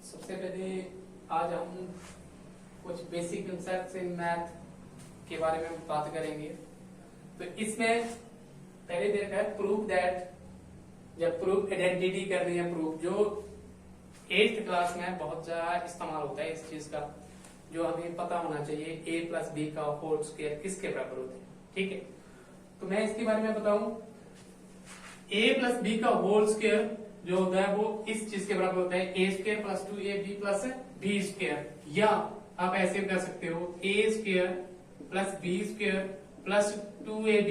सबसे पहले आज हम कुछ बेसिक कंसेप्ट्स इन मैथ के बारे में बात करेंगे। तो इसमें पहले देखा है प्रूफ दैट, जब प्रूफ आइडेंटिटी करनी है, प्रूफ जो 8th क्लास में बहुत ज्यादा इस्तेमाल होता है इस चीज का, जो हमें पता होना चाहिए a प्लस बी का होल स्क्वायर किसके बराबर होता है। ठीक है, तो मैं इसके बारे में बताऊं, a प्लस बी का होल स्क्वायर जो होता है वो इस चीज के बराबर होता है a square plus 2ab plus B square, या आप ऐसे कर सकते हो a square plus B square plus 2ab।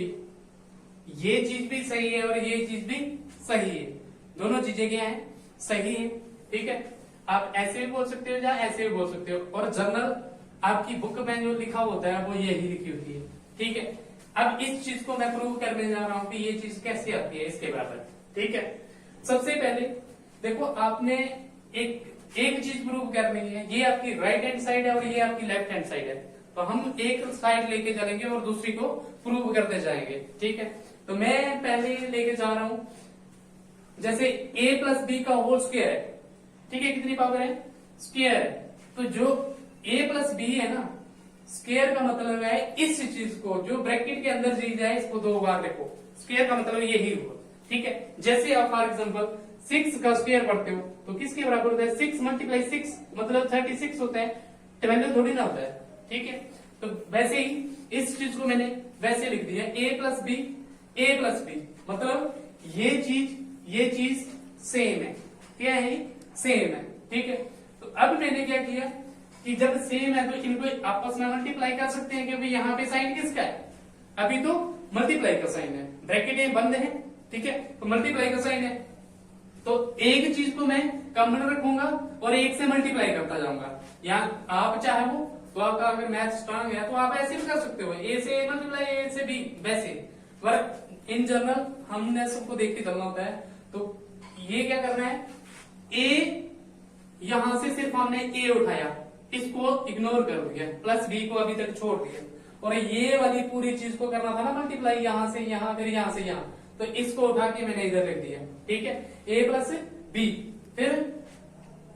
ये चीज भी सही है और ये चीज भी सही है, दोनों चीजें क्या है, सही है। ठीक है, आप ऐसे भी बोल सकते हो या ऐसे भी बोल सकते हो, और जनरल आपकी बुक में जो लिखा होता है वो यही लिखी होती है। ठीक है, अब इस चीज को मैं प्रूव करने जा रहा हूं कि ये चीज कैसे आती है इसके बराबर। ठीक है, सबसे पहले देखो, आपने एक चीज प्रूव करनी है, ये आपकी राइट हैंड साइड है और ये आपकी लेफ्ट हैंड साइड है, तो हम एक साइड लेके चलेंगे और दूसरी को प्रूव करते जाएंगे। ठीक है, तो मैं पहले लेके जा रहा हूं, जैसे a प्लस बी का होल स्क्वायर है। ठीक है, कितनी पावर है, स्क्वायर है, तो जो a प्लस बी है ना, स्क्वायर का मतलब है इस चीज को जो ब्रैकेट के अंदर चीज है इसको दो बार लिखो, स्क्वायर का मतलब यही हुआ। ठीक है, जैसे आप फॉर एग्जांपल 6 का स्क्वायर पढ़ते हो तो किसके बराबर होता है, 6 मल्टीप्लाई 6 मतलब 36 होता है, 12 थोड़ी ना होता है। ठीक है, तो वैसे ही इस चीज को मैंने वैसे लिख दिया, a प्लस बी मतलब ये चीज सेम है, क्या है, सेम है। ठीक है, तो अब मैंने क्या किया कि जब सेम है तो इनको आपस में मल्टीप्लाई कर सकते हैं, क्योंकि यहाँ पे साइन किसका है, अभी तो मल्टीप्लाई का साइन है, ब्रैकेट ये बंद है। ठीक है, तो मल्टीप्लाई का साइन है, तो एक चीज को मैं कॉमन रखूंगा और एक से मल्टीप्लाई करता जाऊंगा। यहाँ आप चाहे हो तो आपका अगर मैथ स्ट्रांग है तो आप ऐसे भी कर सकते हो, ए से ए मल्टीप्लाई ए से बी, वैसे। पर इन जनरल हमने सबको देख के चलना होता है, तो ये क्या करना है, ए यहां से सिर्फ हमने ए उठाया, इसको इग्नोर कर दिया, प्लस बी को अभी तक छोड़ दिया, और ये वाली पूरी चीज को करना था ना मल्टीप्लाई, यहां से यहां फिर यहां से यहां, तो इसको उठा के मैंने इधर लिख दिया। ठीक है, ए प्लस बी, फिर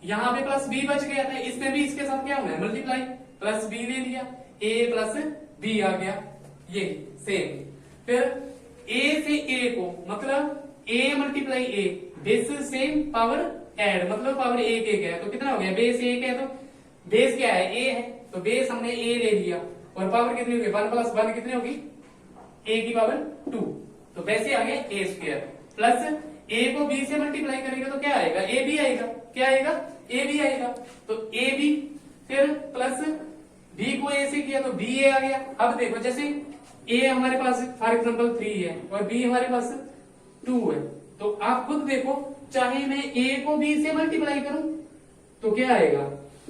यहां पे प्लस बी बच गया था, इसमें भी इसके साथ क्या होना है, मल्टीप्लाई, प्लस बी ले लिया, ए प्लस बी आ गया, ये सेम। फिर ए से ए को मतलब A multiply A, base same power add, मतलब पावर एक एक है, तो कितना हो गया, बेस एक है, तो बेस क्या है, ए है, तो बेस हमने ए ले लिया, और पावर कितनी होगी, 1 प्लस 1 कितनी होगी, ए की पावर 2, तो वैसे आ गया ए स्क्वायर, प्लस ए को बी से मल्टीप्लाई करेंगे तो क्या आएगा, ए बी आएगा, क्या आएगा, ए बी आएगा, तो ए बी, फिर प्लस बी को ए से किया तो बी ए आ गया। अब देखो, जैसे ए हमारे पास फॉर एग्जांपल 3 है और बी हमारे पास 2 है, तो आप खुद देखो, चाहे मैं ए को बी से मल्टीप्लाई करूं तो क्या आएगा,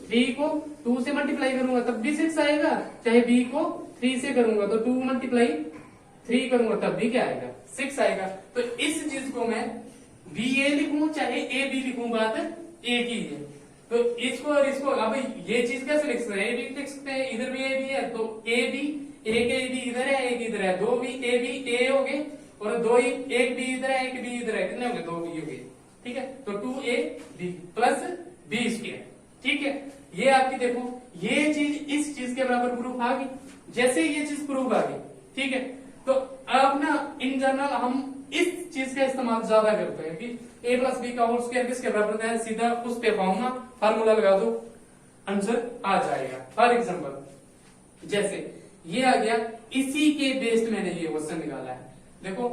3 को 2 से मल्टीप्लाई करूंगा तब भी 6 आएगा, चाहे बी को 3 से करूंगा तो 2 मल्टीप्लाई 3 करूंगा तब भी क्या आएगा, 6 आएगा। तो इस चीज को मैं बी ए लिखूं चाहे ए बी लिखूं, बात एक ही है। तो इसको और इसको अब ये चीज कैसे लिख सकते हैं, ए बी लिख सकते हैं, इधर भी ए बी है तो ए बी, एक ए बी इधर है एक इधर है, 2 भी ए बी ए हो गए, और 2 एक बी इधर है एक बी इधर है, कितने हो गए, 2 बी हो गए। ठीक है, तो 2a B plus B square. ठीक है, ये आपकी देखो, ये चीज इस चीज के बराबर प्रूफ आ गई, जैसे ये चीज प्रूफ आ गई। ठीक है, तो अब ना इन जनरल हम इस चीज का इस्तेमाल ज्यादा करते हैं कि a प्लस बी का होल स्क्वायर किसके बराबर है, सीधा उस पे पाऊंगा, फार्मूला लगा दो, आंसर आ जाएगा। फॉर एग्जांपल जैसे ये आ गया, इसी के बेस्ड मैंने ये क्वेश्चन निकाला है। देखो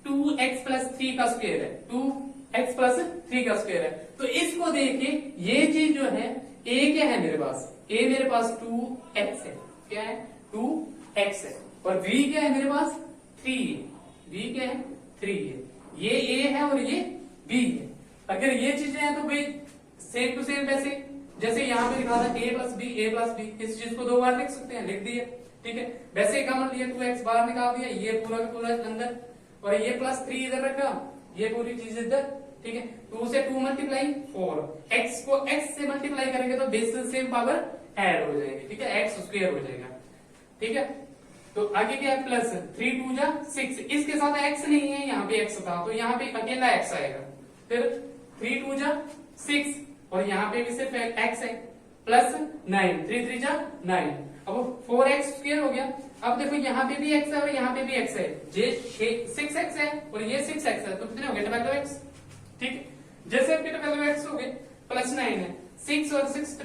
2x प्लस 3 का स्क्वायर है, 2x प्लस 3 का स्क्वायर है, तो इसको देखिए, ये चीज जो है, a क्या है मेरे पास, a मेरे पास 2x है, क्या है, 2x है, और b क्या है मेरे पास, 3 है, b क्या है, 3 है, ये a है और ये b है। अगर ये चीजें हैं तो भाई सेम टू सेम, वैसे जैसे यहाँ पे लिखा था a प्लस बी, इस चीज को 2 बार लिख सकते हैं, लिख दिए। ठीक है, वैसे कॉमन लिया, 2x बाहर निकाल दिया, ये पूरा का पूरा अंदर, और ये प्लस 3 इधर रखा, ये पूरी चीज इधर। ठीक है, 2 से 2 मल्टीप्लाई 4, x को x से मल्टीप्लाई करेंगे तो बेस से सेम पावर ऐड हो जाएगी। ठीक है, x स्क्वायर हो जाएगा। ठीक है, तो आगे क्या है, प्लस 3 2 जा 6, इसके साथ x नहीं है, यहाँ पे x था तो यहाँ पे अकेला x आएगा, फिर 3 2 जा 6, और यहाँ पे भी सिर्फ x है प्लस 9, 3 3 जा 9, अब 4x² हो गया। अब देखो यहाँ पे भी x है और यहाँ पे भी x है, ये 6x है और ये 6x है, तो कितने हो गए 12x। ठीक है, जैसे आपके 12x हो गए प्लस 9 है, 6 और 6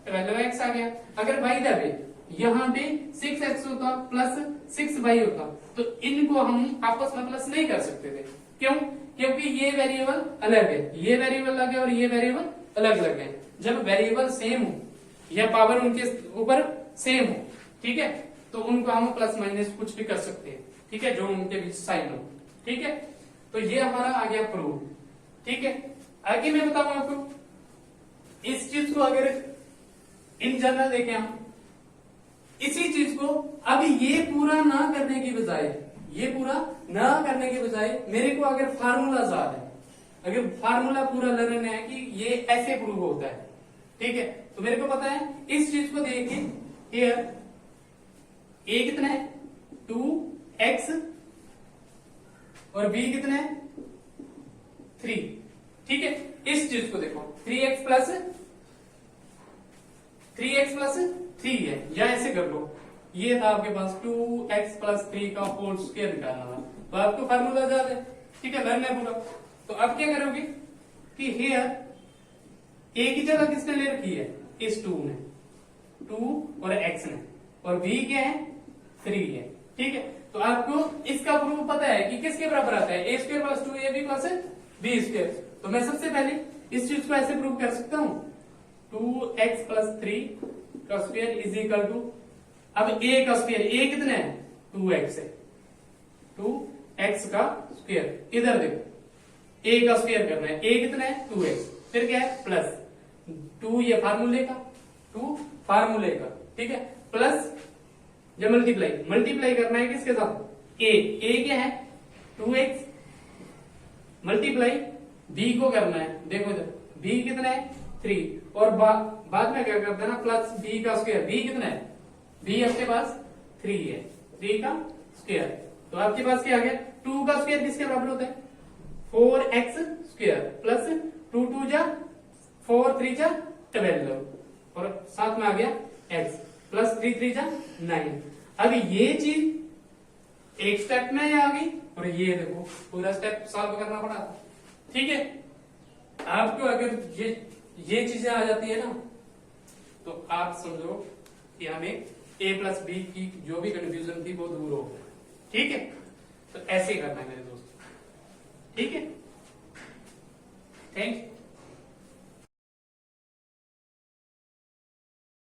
12x आ गया। अगर बाई द वे यहाँ पे 6x होता प्लस 6y होता तो इनको हम आपस में प्लस नहीं कर सकते थे। क्यों? क्योंकि ये वेरिएबल अलग है, ये वेरिएबल अलग है और ये वेरिएबल अलग अलग है। जब वेरिएबल सेम हो या पावर उनके ऊपर सेम हो, ठीक है, तो उनको हम प्लस माइनस कुछ भी कर सकते हैं। ठीक है, जो उनके बीच साइन हो। ठीक है, तो ये हमारा आ गया प्रूफ। ठीक है, आगे मैं बताऊं आपको इस चीज को अगर इन जनरल देखें हम इसी चीज को, अब ये पूरा ना करने की बजाय, ये पूरा ना करने की बजाय मेरे को अगर फार्मूला याद है, अगर फार्मूला पूरा लर्न है कि ये ऐसे प्रूव होता है, ठीक है, तो मेरे को पता है इस चीज को देखिए हियर a कितना है 2x और b कितना है 3। ठीक है, इस चीज को देखो 3x प्लस 3 है, या ऐसे कर लो, ये था आपके पास 2x प्लस 3 का होल स्क्वायर निकालना था, तो आपको फार्मूला याद है। ठीक है, लर्न है पूरा। तो अब क्या करोगे कि हियर a की जगह किसने ले रखी है, इस 2 ने, 2 और x ने, और b क्या है 3 है। ठीक है, तो आपको इसका प्रूफ पता है कि किसके बराबर आता है, a square plus 2ab plus b square. तो मैं सबसे पहले इस चीज को ऐसे प्रूव कर सकता हूं 2x प्लस 3 का स्क्वायर इज इक्वल टू, अब a का स्क्वायर, a कितना है 2x है, 2x का स्क्वायर, इधर देखो a का स्क्वायर करना है, a कितना है 2x, फिर क्या है प्लस 2 ये फार्मूले का, 2 फार्मूले का, ठीक है, प्लस जब मल्टीप्लाई करना है किसके साथ, a क्या है 2x मल्टीप्लाई b को करना है, देखो इधर b कितना है 3 और बाद में क्या करते हैं ना प्लस b का स्क्वायर, b कितना है, b आपके पास 3 है, 3 का स्क्वायर, तो आपके पास क्या आ गया 2 का स्क्वायर किसके बराबर होता है 4x स्क्वायर प्लस 2 2 जा 4 3 जा 12 और साथ में आ गया x प्लस 3 3 जा 9। अब ये चीज एक स्टेप में आ गई और ये देखो पूरा स्टेप सॉल्व करना पड़ा। ठीक है, आपको अगर ये चीजें आ जाती है ना तो आप समझो कि हमें a प्लस बी की जो भी कंफ्यूजन थी वो दूर हो गई। ठीक है, तो ऐसे ही करना है मेरे दोस्त। ठीक है, थैंक यू।